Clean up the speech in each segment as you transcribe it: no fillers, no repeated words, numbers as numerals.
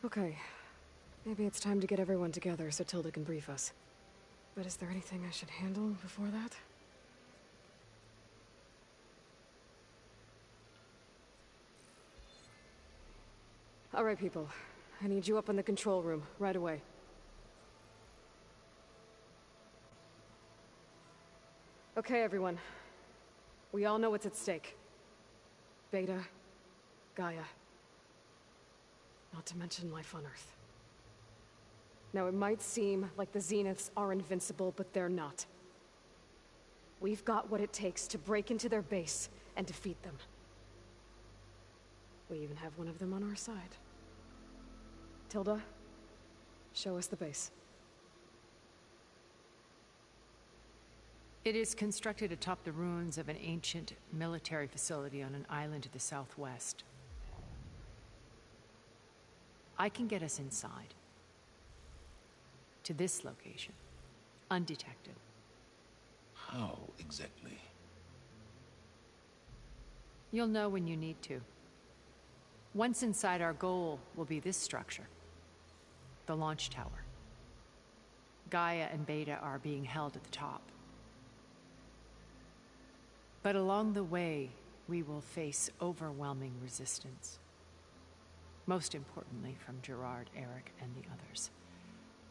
Okay. Maybe it's time to get everyone together so Tilda can brief us. But is there anything I should handle before that? Alright, people. I need you up in the control room, right away. Okay, everyone. We all know what's at stake. Beta, Gaia. Not to mention life on Earth. Now, it might seem like the Zeniths are invincible, but they're not. We've got what it takes to break into their base and defeat them. We even have one of them on our side. Tilda, show us the base. It is constructed atop the ruins of an ancient military facility on an island to the southwest. I can get us inside. To this location, undetected. How exactly? You'll know when you need to. Once inside, our goal will be this structure. The launch tower. Gaia and Beta are being held at the top. But along the way, we will face overwhelming resistance. Most importantly from Gerard, Eric, and the others.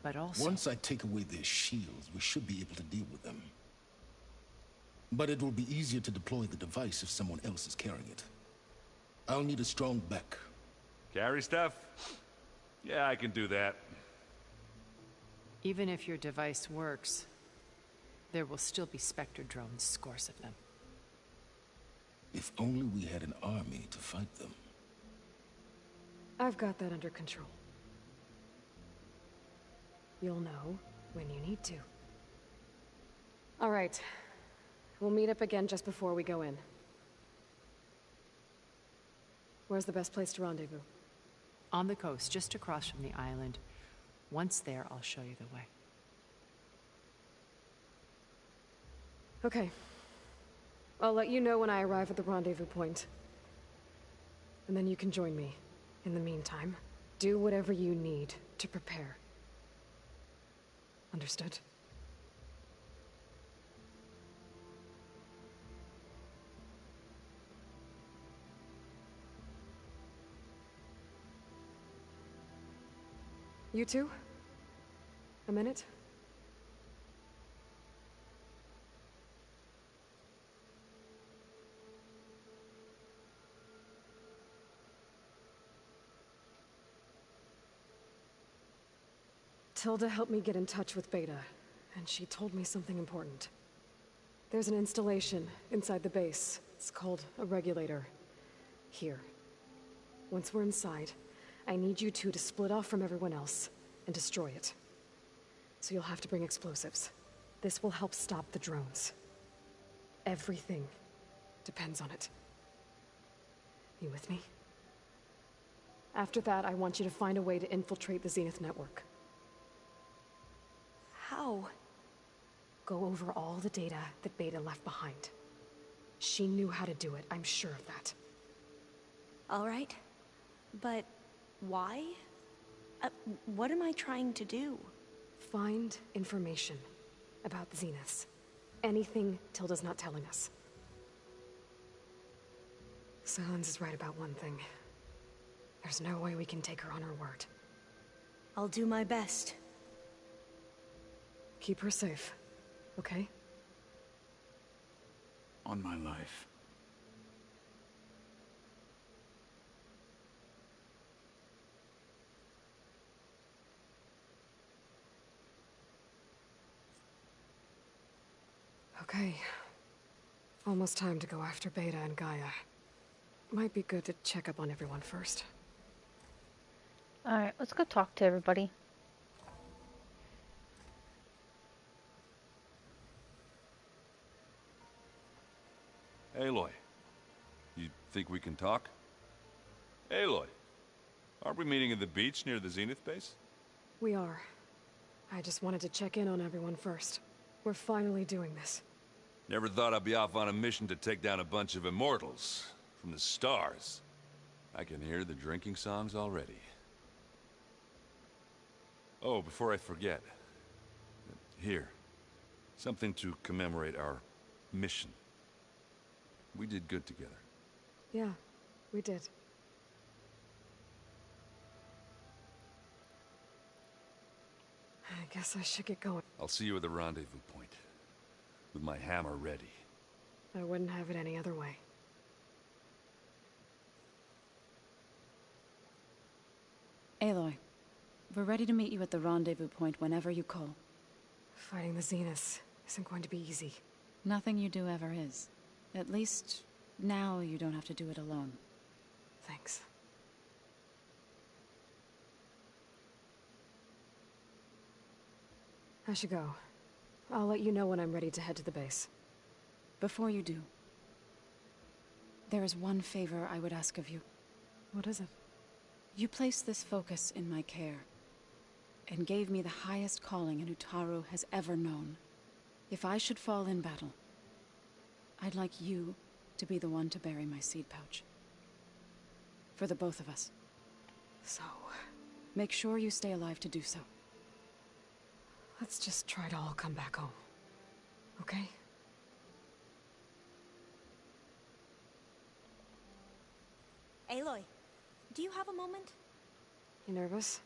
But also... Once I take away their shields, we should be able to deal with them. But it will be easier to deploy the device if someone else is carrying it. I'll need a strong back. Carry stuff? Yeah, I can do that. Even if your device works, there will still be Spectre drones, scores of them. If only we had an army to fight them. I've got that under control. You'll know when you need to. All right. We'll meet up again just before we go in. Where's the best place to rendezvous? On the coast, just across from the island. Once there, I'll show you the way. Okay. I'll let you know when I arrive at the rendezvous point. And then you can join me. In the meantime, do whatever you need to prepare. Understood? You two? A minute? Tilda helped me get in touch with Beta, and she told me something important. There's an installation inside the base. It's called a regulator. Here. Once we're inside, I need you two to split off from everyone else and destroy it. So you'll have to bring explosives. This will help stop the drones. Everything depends on it. You with me? After that, I want you to find a way to infiltrate the Zenith network. How? Go over all the data that Beta left behind. She knew how to do it, I'm sure of that. All right. But why? What am I trying to do? Find information about the Zeniths. Anything Tilda's not telling us. Silence is right about one thing. There's no way we can take her on her word. I'll do my best. Keep her safe, okay? On my life. Okay. Almost time to go after Beta and Gaia. Might be good to check up on everyone first. Alright, let's go talk to everybody. Aloy, you think we can talk? Aloy, aren't we meeting at the beach near the Zenith base? We are. I just wanted to check in on everyone first. We're finally doing this. Never thought I'd be off on a mission to take down a bunch of immortals from the stars. I can hear the drinking songs already. Oh, before I forget. Here. Something to commemorate our mission. We did good together. Yeah, we did. I guess I should get going. I'll see you at the rendezvous point. With my hammer ready. I wouldn't have it any other way. Aloy, we're ready to meet you at the rendezvous point whenever you call. Fighting the Zeniths isn't going to be easy. Nothing you do ever is. At least, now you don't have to do it alone. Thanks. I should go. I'll let you know when I'm ready to head to the base. Before you do, there is one favor I would ask of you. What is it? You placed this focus in my care, and gave me the highest calling an Utaru has ever known. If I should fall in battle, I'd like you to be the one to bury my seed pouch. For the both of us. So, make sure you stay alive to do so. let's just try to all come back home. Okay? Aloy, do you have a moment? You nervous?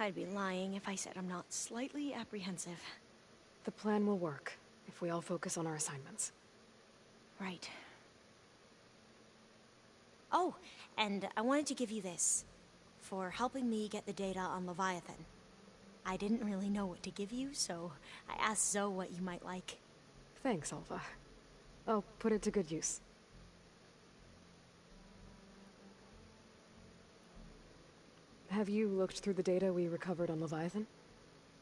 I'd be lying if I said I'm not slightly apprehensive. The plan will work, if we all focus on our assignments. Right. Oh, and I wanted to give you this. For helping me get the data on Leviathan. I didn't really know what to give you, so I asked Zoe what you might like. Thanks, Alpha. I'll put it to good use. Have you looked through the data we recovered on Leviathan?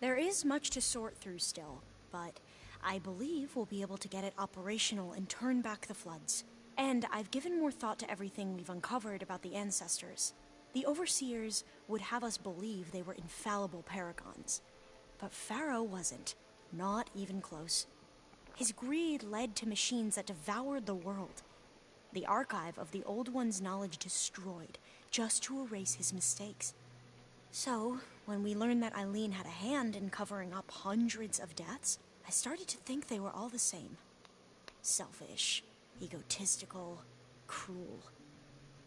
There is much to sort through still, but I believe we'll be able to get it operational and turn back the floods. And I've given more thought to everything we've uncovered about the ancestors. The Overseers would have us believe they were infallible paragons. But Pharaoh wasn't. Not even close. His greed led to machines that devoured the world. The archive of the Old One's knowledge destroyed, just to erase his mistakes. So, when we learned that Eileen had a hand in covering up hundreds of deaths, I started to think they were all the same. Selfish, egotistical, cruel.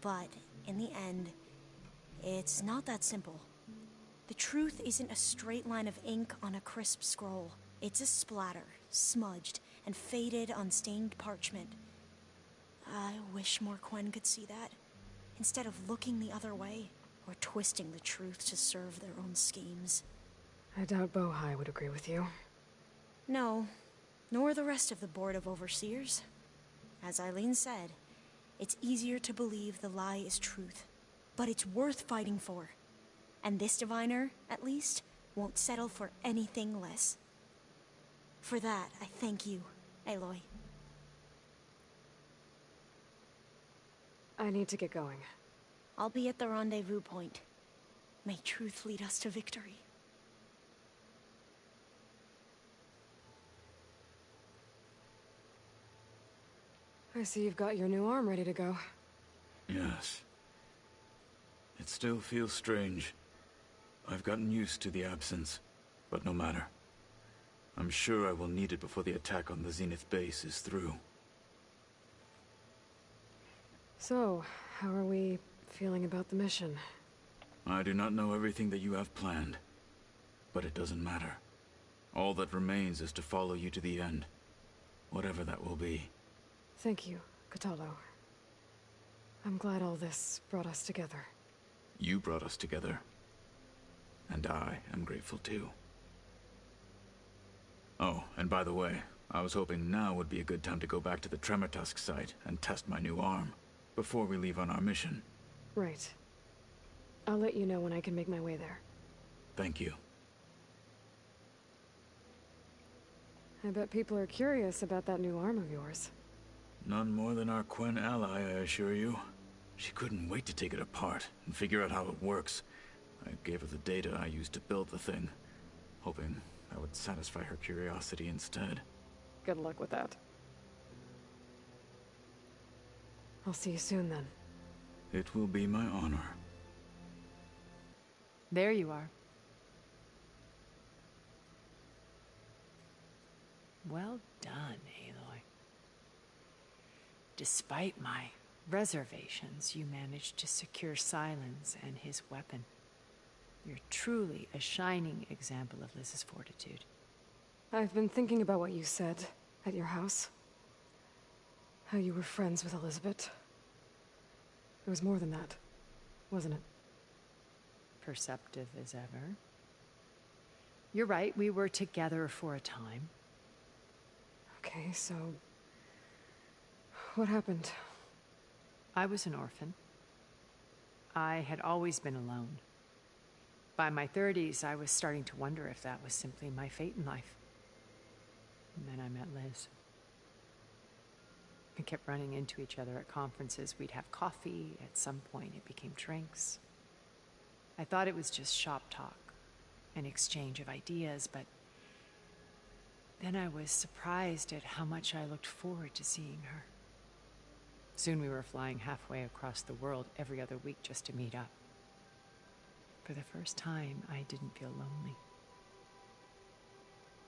But, in the end, it's not that simple. The truth isn't a straight line of ink on a crisp scroll. It's a splatter, smudged, and faded on stained parchment. I wish more Quen could see that, instead of looking the other way, or twisting the truth to serve their own schemes. I doubt Bohai would agree with you. No, nor the rest of the Board of Overseers. As Eileen said, it's easier to believe the lie is truth, but it's worth fighting for. And this diviner, at least, won't settle for anything less. For that, I thank you, Aloy. I need to get going. I'll be at the rendezvous point. May truth lead us to victory. I see you've got your new arm ready to go. Yes. It still feels strange. I've gotten used to the absence, but no matter. I'm sure I will need it before the attack on the Zenith base is through. So, how are we feeling about the mission? I do not know everything that you have planned, but it doesn't matter. All that remains is to follow you to the end, whatever that will be. Thank you, Kotallo. I'm glad all this brought us together. You brought us together, and I am grateful too. Oh, and by the way, I was hoping now would be a good time to go back to the Tremortusk site and test my new arm, before we leave on our mission. Right. I'll let you know when I can make my way there. Thank you. I bet people are curious about that new arm of yours. None more than our Quen ally, I assure you. She couldn't wait to take it apart and figure out how it works. I gave her the data I used to build the thing, hoping that would satisfy her curiosity instead. Good luck with that. I'll see you soon then. It will be my honor. There you are. Well done, Aloy. Despite my reservations, you managed to secure Silence and his weapon. You're truly a shining example of Liz's fortitude. I've been thinking about what you said at your house. How you were friends with Elizabeth. It was more than that, wasn't it? Perceptive as ever. You're right, we were together for a time. Okay, so... what happened? I was an orphan. I had always been alone. By my 30s, I was starting to wonder if that was simply my fate in life. And then I met Liz. We kept running into each other at conferences. We'd have coffee. At some point, it became drinks. I thought it was just shop talk, an exchange of ideas, but then I was surprised at how much I looked forward to seeing her. Soon we were flying halfway across the world every other week just to meet up. For the first time, I didn't feel lonely.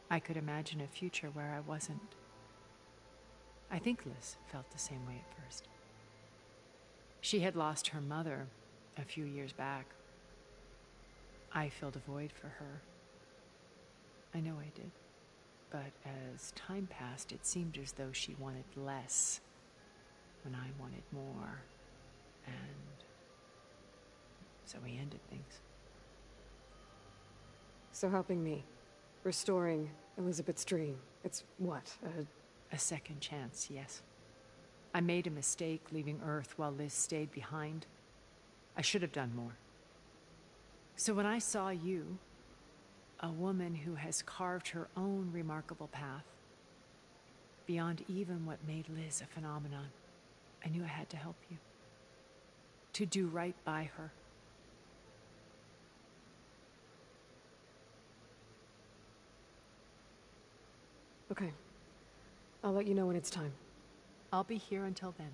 I could imagine a future where I wasn't. I think Liz felt the same way at first. She had lost her mother a few years back. I filled a void for her. I know I did. But as time passed, it seemed as though she wanted less when I wanted more. And so we ended things. So helping me. Restoring Elizabeth's dream. It's what, A second chance, yes. I made a mistake leaving Earth while Liz stayed behind. I should have done more. So when I saw you, a woman who has carved her own remarkable path, beyond even what made Liz a phenomenon, I knew I had to help you. To do right by her. Okay. I'll let you know when it's time. I'll be here until then.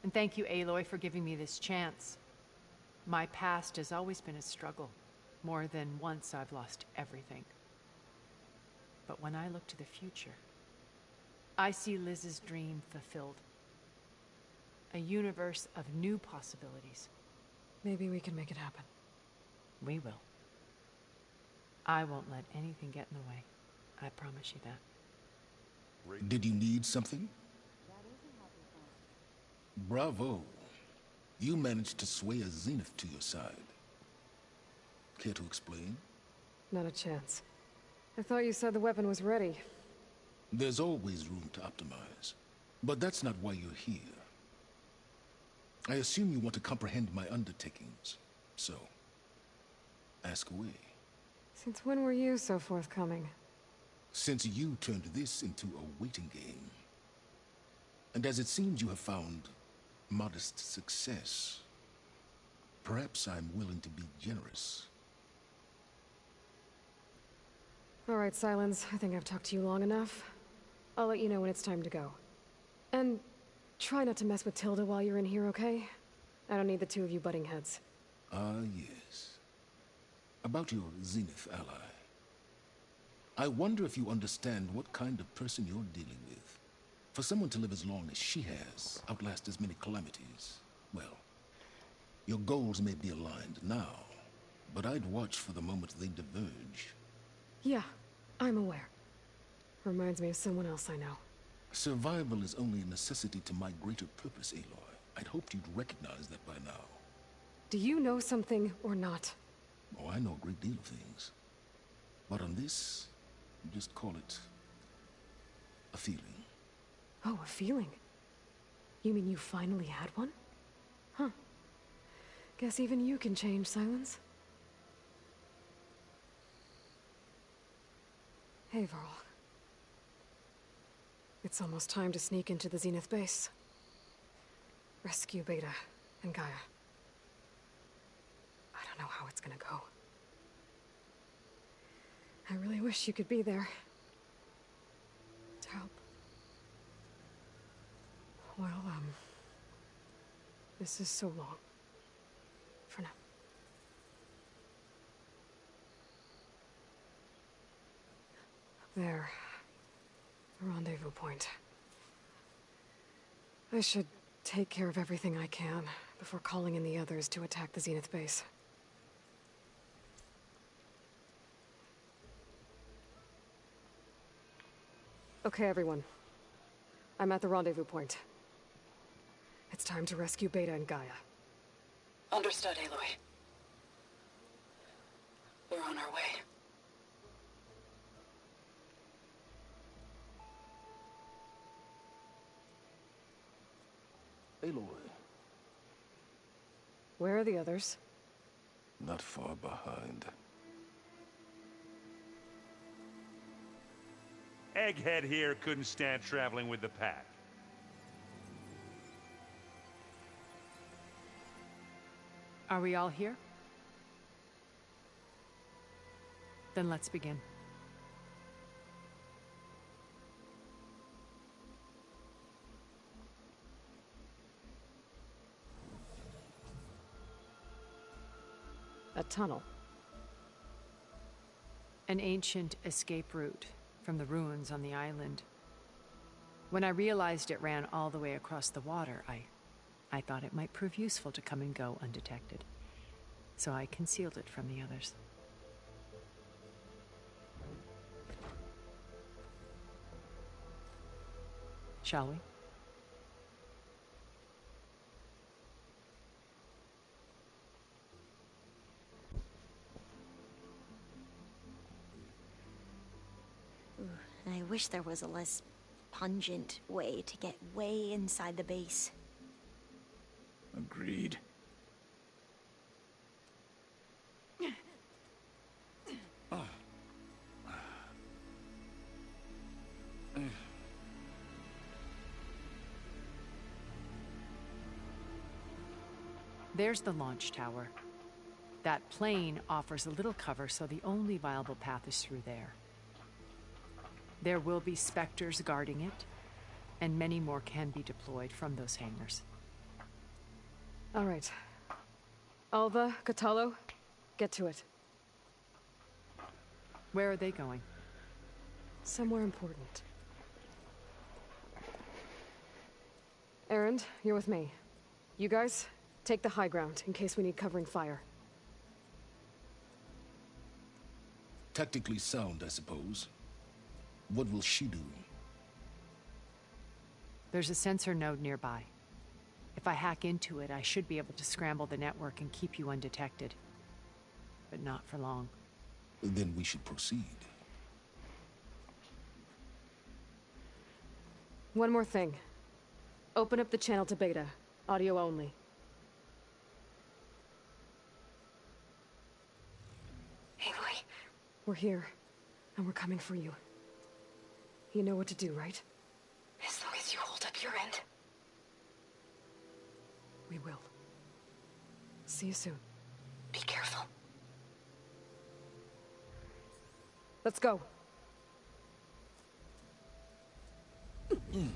And thank you, Aloy, for giving me this chance. My past has always been a struggle. More than once I've lost everything. But when I look to the future, I see Liz's dream fulfilled. A universe of new possibilities. Maybe we can make it happen. We will. I won't let anything get in the way. I promise you that. Did you need something? Bravo. You managed to sway a Zenith to your side. Care to explain? Not a chance. I thought you said the weapon was ready. There's always room to optimize. But that's not why you're here. I assume you want to comprehend my undertakings. So, ask away. Since when were you so forthcoming? Since you turned this into a waiting game. And as it seems you have found modest success, perhaps I'm willing to be generous. All right, Silence. I think I've talked to you long enough. I'll let you know when it's time to go. And try not to mess with Tilda while you're in here, okay? I don't need the two of you butting heads. Ah, yes. About your Zenith ally. I wonder if you understand what kind of person you're dealing with. For someone to live as long as she has, outlast as many calamities, well, your goals may be aligned now, but I'd watch for the moment they diverge. Yeah, I'm aware. Reminds me of someone else I know. Survival is only a necessity to my greater purpose, Aloy. I'd hoped you'd recognize that by now. Do you know something or not? Oh, I know a great deal of things. But on this, just call it a feeling. Oh, a feeling. You mean you finally had one? Huh. Guess even you can change, Silence. Hey, Varl. It's almost time to sneak into the Zenith base. Rescue Beta and Gaia. I don't know how it's gonna go. I really wish you could be there. To help. Well, this is so long. For now. There. Rendezvous point. I should take care of everything I can before calling in the others to attack the Zenith base. Okay, everyone. I'm at the rendezvous point. It's time to rescue Beta and Gaia. Understood, Aloy. We're on our way. Aloy, Where are the others? not far behind. Egghead here couldn't stand traveling with the pack. Are we all here? Then let's begin. A tunnel. An ancient escape route from the ruins on the island. When I realized it ran all the way across the water, I thought it might prove useful to come and go undetected. So I concealed it from the others. Shall we? I wish there was a less pungent way to get way inside the base. Agreed. There's the launch tower. That plane offers a little cover, so the only viable path is through there. There will be Spectres guarding it, and many more can be deployed from those hangars. All right. Alva, Catalo, get to it. Where are they going? Somewhere important. Erend, you're with me. You guys, take the high ground in case we need covering fire. Tactically sound, I suppose. What will she do? There's a sensor node nearby. If I hack into it, I should be able to scramble the network and keep you undetected. But not for long. Then we should proceed. One more thing. Open up the channel to Beta. Audio only. Aloy. We're here, and we're coming for you. You know what to do, right? As long as you hold up your end. We will. See you soon. Be careful. Let's go. Mm.